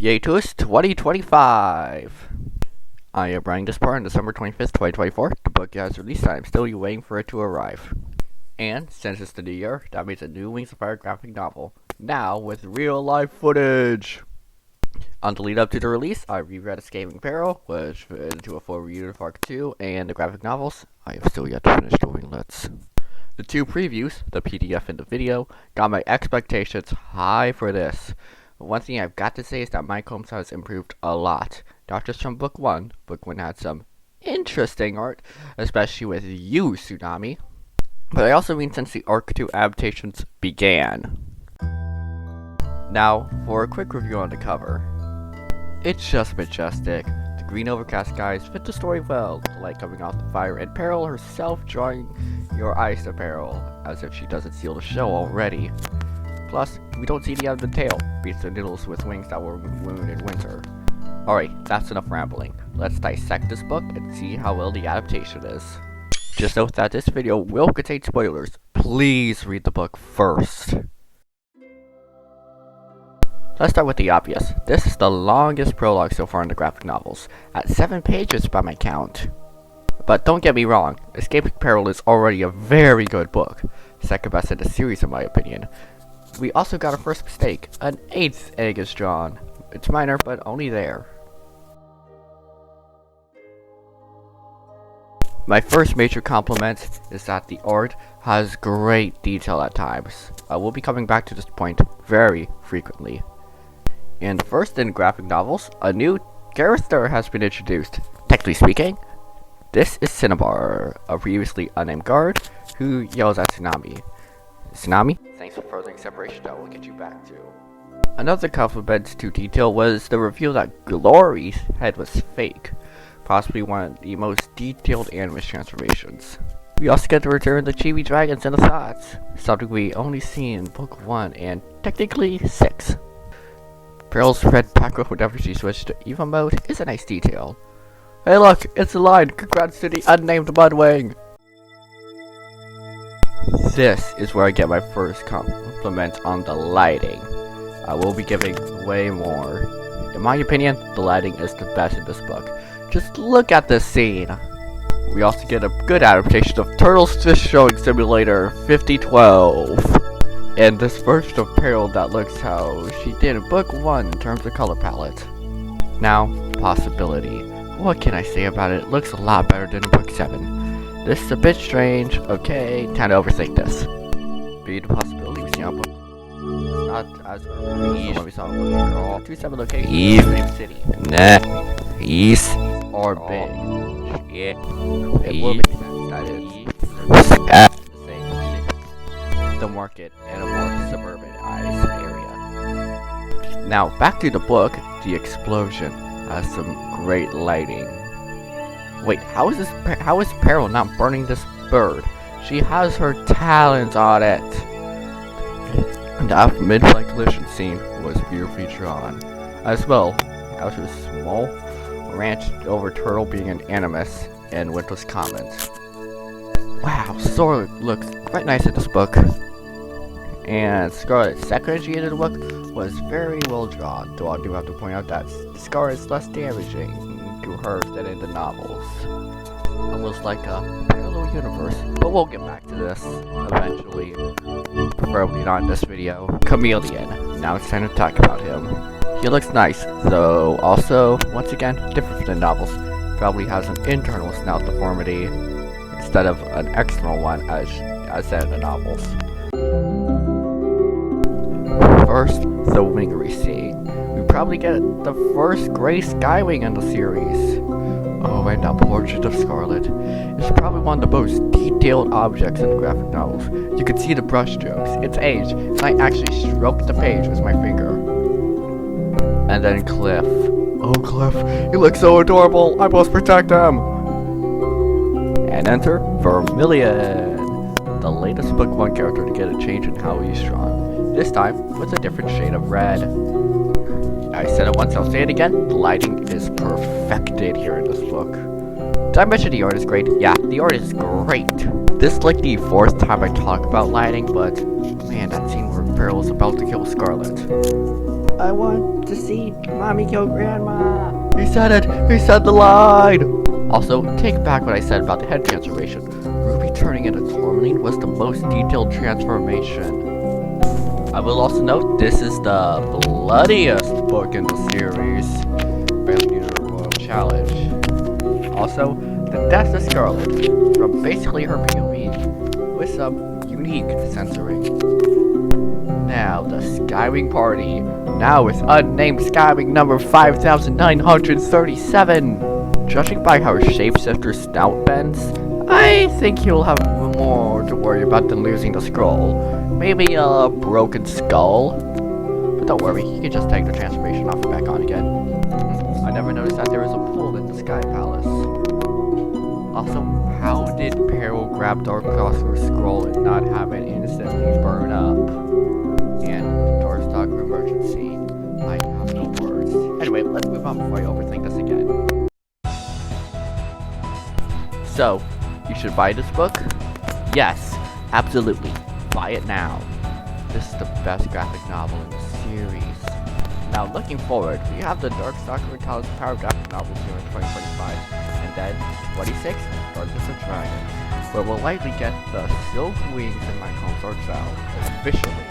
Yaps 2025. I am writing this part on December 25th, 2024. The book has release time. Still waiting for it to arrive. And since it's the new year, that means a new Wingsoffire graphic novel. Now with real life footage. On the lead up to the release, I reread Escaping Peril, which went into a full review of Arc 2 and the graphic novels. I have still yet to finish the winglets. The two previews, the PDF and the video, got my expectations high for this. One thing I've got to say is that my Combs has improved a lot. Not just from book 1. Book 1 had some interesting art, especially with you, Tsunami. But I also mean since the Arc 2 adaptations began. Now, for a quick review on the cover. It's just majestic. The green overcast skies fit the story well, the light coming off the fire, and Peril herself drawing your eyes to Peril, as if she doesn't steal the show already. Plus, we don't see the end of the tail, beats the noodles with wings that were wounded in winter. Alright, that's enough rambling. Let's dissect this book and see how well the adaptation is. Just note that this video will contain spoilers. Please read the book first. Let's start with the obvious. This is the longest prologue so far in the graphic novels, at 7 pages by my count. But don't get me wrong, Escaping Peril is already a very good book, second best in the series in my opinion. We also got our first mistake, an 8th egg is drawn. It's minor, but only there. My first major compliment is that the art has great detail at times. I will be coming back to this point very frequently. In the first in graphic novels, a new character has been introduced. Technically speaking, this is Cinnabar, a previously unnamed guard who yells at Tsunami. Tsunami, thanks for furthering separation that we'll get you back to. Another compliment to detail was the reveal that Glory's head was fake, possibly one of the most detailed animus transformations. We also get to return the chibi dragons and the thoughts, something we only see in book 1 and technically 6. Peril's red background whenever she switched to Eva mode is a nice detail. Hey look, it's a line, congrats to the unnamed Mudwing! This is where I get my first compliment on the lighting. I will be giving way more. In my opinion, the lighting is the best in this book. Just look at this scene. We also get a good adaptation of Turtle's Fish Showing Simulator 5012. And this version of Peril that looks how she did in book 1 in terms of color palette. Now, possibility. What can I say about it? It looks a lot better than in book 7. This is a bit strange, okay, time to overthink this. Be the possibility we see on book. It's not as when we saw in book Girl. 2-7 locations, same city. Nah, east or big. Yeah, it will make sense that it's the same. The market and a more suburbanized area. Now back to the book. The explosion has some great lighting. Wait, how is Peril not burning this bird? She has her talons on it. That mid-flight collision scene was beautifully drawn. As well, out to a small ranch over Turtle being an animus and Winter's comment. Wow, Sora looks quite nice in this book. And Scarlet's second entry into the book was very well drawn, though I do have to point out that Scar is less damaging to her than in the novels. Almost like a parallel universe, but we'll get back to this eventually. Preferably not in this video. Chameleon. Now it's time to talk about him. He looks nice, though also, once again, different from the novels. Probably has an internal snout deformity instead of an external one as said in the novels. First, the wingery scene. We probably get the first gray skywing in the series. Oh, and that portrait of Scarlet is probably one of the most detailed objects in the graphic novels. You can see the brush strokes, its age, and I actually stroked the page with my finger. And then Cliff. Oh, Cliff, he looks so adorable. I must protect him. And enter Vermilion, the latest book 1 character to get a change in how he's drawn. This time with a different shade of red. I said it once, I'll say it again. The lighting is perfected here in this book. Did I mention the art is great? Yeah, the art is great. This is like the 4th time I talk about lighting, but man, that scene where Peril is about to kill Scarlet. I want to see Mommy kill Grandma. He said it. He said the line. Also, take back what I said about the head transformation. Ruby turning into Tourmaline was the most detailed transformation. I will also note this is the bloodiest book in the series. Barely due to a royal challenge. Also, the death of Scarlet, from basically her POV, with some unique censoring. Now, the Skywing Party, now with unnamed Skywing number 5937. Judging by how Shapeshifter's snout bends, I think he'll have more to worry about than losing the scroll. Maybe a broken skull? But don't worry, he can just take the transformation off and back on again. I never noticed that there was a pool in the Sky Palace. Also, how did Peril grab Darkstalker's scroll and not have it instantly burn up? And Darkstalker emergency. I have no words. Anyway, let's move on before I overthink this again. So, you should buy this book? Yes, absolutely. Buy it now. This is the best graphic novel in the series. Now, looking forward, we have the Darkstalker and Talon's Power graphic novels here in 2025, and then 26, Darkness of Dragons, where we'll likely get the Silk Wings and My Consort Cell officially.